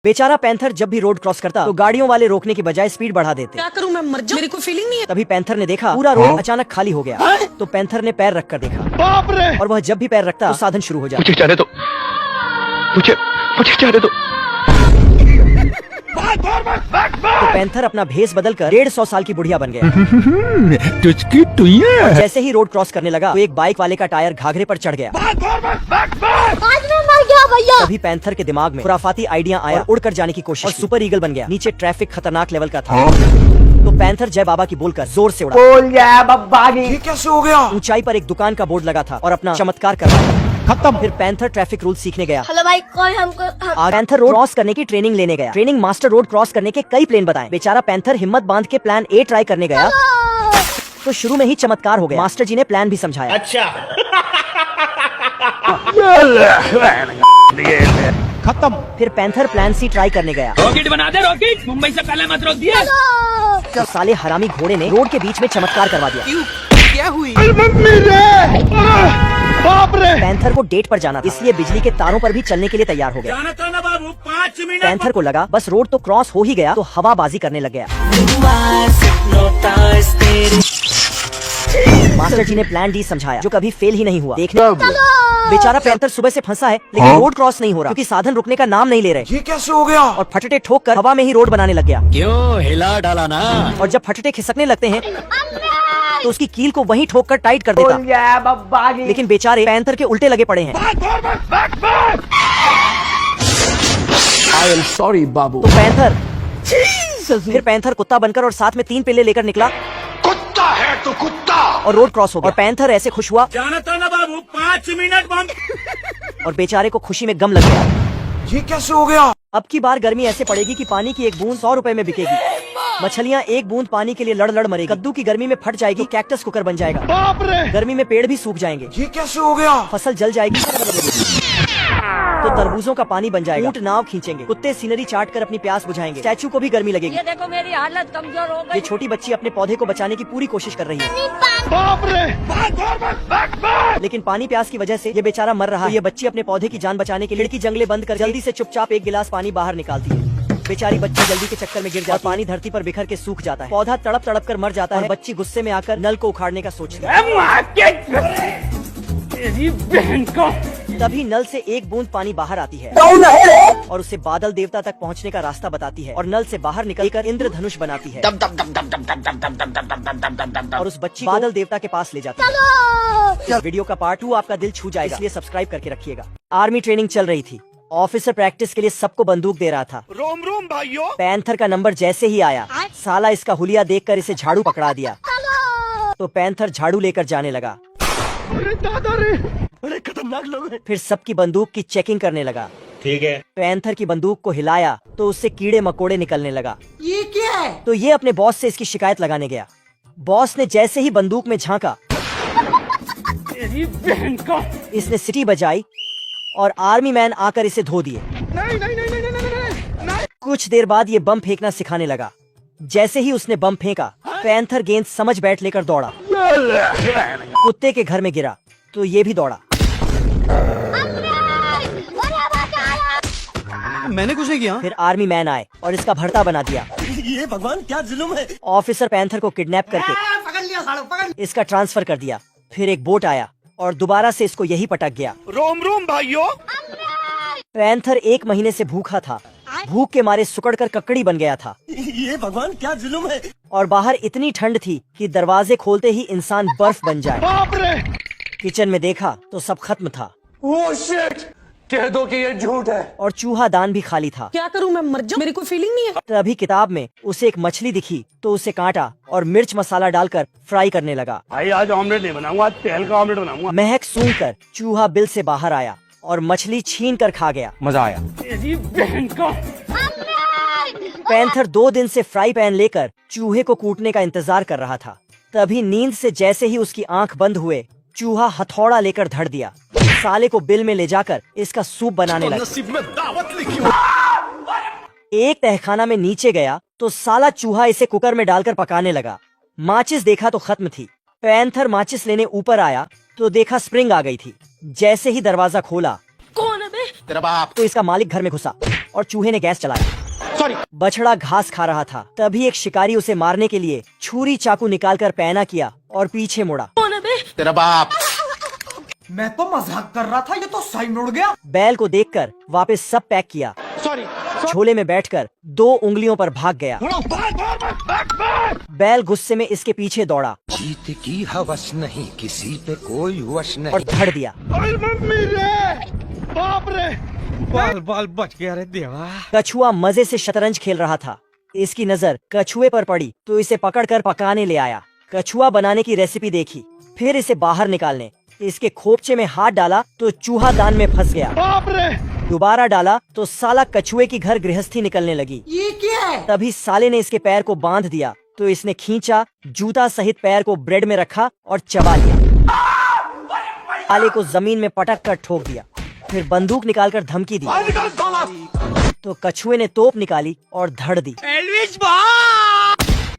बेचारा पैंथर जब भी रोड क्रॉस करता तो गाड़ियों वाले रोकने की बजाय स्पीड बढ़ा देते। क्या करूं मैं, मर जाऊं, मेरी कोई फीलिंग नहीं है। तभी पैंथर ने देखा पूरा रोड अचानक खाली हो गया। तो पैंथर ने पैर रख कर देखा, बाप रे! और वह जब भी पैर रखता तो साधन शुरू हो जाता। मुझे जाने दो, मुझे जाने दो। तो पैंथर अपना भेस बदलकर 150 साल की बुढ़िया बन गया। और जैसे ही रोड क्रॉस करने लगा तो एक बाइक वाले का टायर घाघरे पर चढ़ गया। आज मैं मर गया भैया। तभी पैंथर के दिमाग में खुराफाती आइडिया आया और उड़कर जाने की कोशिश और सुपर ईगल बन गया। नीचे ट्रैफिक खतरनाक लेवल का था। तो पैंथर जय बाबा की बोलकर जोर से उड़ा। बोल गया बब्बा की। ये कैसे हो गया? ऊंचाई पर एक दुकान का बोर्ड लगा था और अपना चमत्कार कर रहा था। खत्म। फिर पैंथर ट्रैफिक रूल सीखने गया। हेलो भाई, कोई हमको पैंथर रोड क्रॉस करने की ट्रेनिंग लेने गया। ट्रेनिंग मास्टर रोड क्रॉस करने के कई प्लान बताए। बेचारा पैंथर हिम्मत बांध के प्लान ए ट्राई करने गया तो शुरू में ही चमत्कार हो गया। मास्टर जी ने प्लान भी समझाया। अच्छा। खत्म। फिर पैंथर प्लान सी ट्राई करने गया। रॉकेट बना दे, रॉकेट। मुंबई से पहले मत रोक दिया। तो साले हरामी घोड़े ने रोड के बीच में चमत्कार करवा दिया। क्या हुई? बाप रे! पैंथर को डेट पर जाना था, इसलिए बिजली के तारों पर भी चलने के लिए तैयार हो गया। जाना था ना बाबू, 5 मिनट। पैंथर को लगा बस रोड तो क्रॉस हो ही गया तो हवाबाजी करने लग गया। मास्टर जी ने प्लान डी समझाया जो कभी फेल ही नहीं हुआ। देखने बेचारा पैंथर सुबह से फंसा है लेकिन रोड क्रॉस नहीं हो रहा क्योंकि साधन रुकने का नाम नहीं ले रहे। ये कैसे हो गया? और फटटे ठोक कर हवा में ही रोड बनाने लग गया। क्यों हिला डाला ना? और जब फटटे खिसकने लगते हैं तो उसकी कील को वहीं ठोक कर टाइट कर देता। बोल गया बब्बा की। लेकिन बेचारे पैंथर के उल्टे लगे पड़े हैं। आई एम सॉरी बाबू। तो पैंथर फिर पैंथर कुत्ता बनकर और साथ में 3 पिल्ले लेकर निकला। कुत्ता है तो कुत्ता। और रोड क्रॉस हो गया। और पैंथर ऐसे खुश हुआ जाना था ना बाबू, 5 मिनट बंद। और बेचारे को खुशी में गम लग गया। ये कैसे हो गया? अब की बार गर्मी ऐसे पड़ेगी कि पानी की एक बूंद 100 रुपए में बिकेगी। मछलियाँ एक बूंद पानी के लिए लड़ लड़ मरेगी। कद्दू की गर्मी में फट जाएगी, कैक्टस कुकर बन जाएगा। बाप रे! गर्मी में पेड़ भी सूख जाएंगे, ये कैसे हो गया? फसल जल जाएगी तो तरबूजों का पानी बन जाएगा। ऊंट नाव खींचेंगे, कुत्ते सीनरी चाट कर अपनी प्यास बुझाएंगे। स्टैचू को भी गर्मी लगेगी। ये देखो मेरी हालत कमजोर हो गई। ये छोटी बच्ची अपने पौधे को बचाने की पूरी कोशिश कर रही है बाप रे! लेकिन पानी प्यास की वजह से ये बेचारा मर रहा है। ये बच्ची अपने पौधे की जान बचाने के लिए खिड़की जंगले बंद कर जल्दी से चुपचाप एक गिलास पानी बाहर निकालती है। बेचारी बच्ची जल्दी के चक्कर में गिर जाती है। पानी धरती पर बिखर के सूख जाता है। पौधा तड़प तड़प कर मर जाता है। बच्ची गुस्से में आकर नल को उखाड़ने का सोचती है। तभी नल से एक बूंद पानी बाहर आती है और उसे बादल देवता तक पहुंचने का रास्ता बताती है। और नल से बाहर निकलकर इंद्रधनुष बनाती है और उस बच्ची को बादल देवता के पास ले जाती है। वीडियो का पार्ट 2 आपका दिल छू जाएगा, इसलिए सब्सक्राइब करके रखिएगा। आर्मी ट्रेनिंग चल रही थी। ऑफिसर प्रैक्टिस के लिए सबको बंदूक दे रहा था। रोम रोम भाइयों। पैंथर का नंबर जैसे ही आया साला इसका हुलिया देखकर इसे झाड़ू पकड़ा दिया। तो पैंथर झाड़ू लेकर जाने लगा। बड़े खतरनाक लोग हैं। फिर सबकी बंदूक की चेकिंग करने लगा। ठीक है। पैंथर की बंदूक को हिलाया तो उससे कीड़े मकोड़े निकलने लगा। ये क्या है? तो ये अपने बॉस से इसकी शिकायत लगाने गया। बॉस ने जैसे ही बंदूक में झांका तेरी बहन का। इसने सीटी बजाई और आर्मी मैन आकर इसे धो दिए। कुछ देर बाद ये बम फेंकना सिखाने लगा। जैसे ही उसने बम फेंका पैंथर गेंद समझ बैठ लेकर दौड़ा। कुत्ते के घर में गिरा तो ये भी दौड़ा। मैंने कुछ नहीं किया। फिर आर्मी मैन आए और इसका भरता बना दिया। ये भगवान क्या जुल्म है। ऑफिसर पैंथर को किडनैप करके पकड़ लिया सालो, पकड़। इसका ट्रांसफर कर दिया। फिर एक बोट आया और दोबारा से इसको यही पटक गया। रोम रोम भाइयों। पैंथर 1 महीने से भूखा था। भूख के मारे सुकड़ कर ककड़ी बन गया था। ये भगवान क्या जुल्म है। और बाहर इतनी ठंड थी कि दरवाजे खोलते ही इंसान बर्फ बन जाए। बाप रे! किचन में देखा तो सब खत्म था ओह शिट! कह दो कि ये झूठ है। और चूहा दान भी खाली था। क्या करूं मैं, मर जाऊं, मेरी कोई फीलिंग नहीं है। तभी किताब में उसे एक मछली दिखी तो उसे काटा और मिर्च मसाला डालकर फ्राई करने लगा। भाई आज ऑमलेट नहीं बनाऊंगा, आज तेल का ऑमलेट बनाऊंगा। महक सूंघकर चूहा बिल से बाहर आया और मछली छीन कर खा गया। मजा आया। तेरी बहन का। पैंथर 2 दिन से फ्राई पैन लेकर चूहे को कूटने का इंतजार कर रहा था। तभी नींद से जैसे ही उसकी आंख बंद हुए चूहा हथौड़ा लेकर धड़ दिया। साले को बिल में ले जाकर इसका सूप बनाने लगा। नसीब में दावत लिखी। एक तहखाना में नीचे गया तो साला चूहा इसे कुकर में डालकर पकाने लगा। माचिस देखा तो खत्म थी। पैंथर माचिस लेने ऊपर आया तो देखा स्प्रिंग आ गई थी। जैसे ही दरवाजा खोला कौन है बे? तेरा बाप। तो इसका मालिक घर में घुसा। और चूहे ने गैस चलाया। बछड़ा घास खा रहा था, तभी एक शिकारी उसे मारने के लिए छुरी चाकू निकालकर पैना किया और पीछे मुड़ा। तेरा बाप। मैं तो मजाक कर रहा था, ये तो साइड उड़ गया। बैल को देखकर वापस सब पैक किया, झोले में बैठकर 2 उंगलियों पर भाग गया। बैल गुस्से में इसके पीछे दौड़ा जीत की हवस नहीं, किसी पे कोई वश नहीं, और धड़ दिया। बाल बाल बच गया रे देवा। कछुआ मजे से शतरंज खेल रहा था। इसकी नजर कछुए पर पड़ी तो इसे पकड़कर पकाने ले आया। कछुआ बनाने की रेसिपी देखी, फिर इसे बाहर निकालने इसके खोपचे में हाथ डाला तो चूहा दान में फंस गया। दोबारा डाला तो साला कछुए की घर गृहस्थी निकलने लगी। ये क्या है? तभी साले ने इसके पैर को बांध दिया तो इसने खींचा, जूता सहित पैर को ब्रेड में रखा और चबा लिया। साले को जमीन में पटक कर ठोक दिया, फिर बंदूक निकालकर धमकी दी तो कछुए ने तोप निकाली और धड़ दी। एल्विस भाई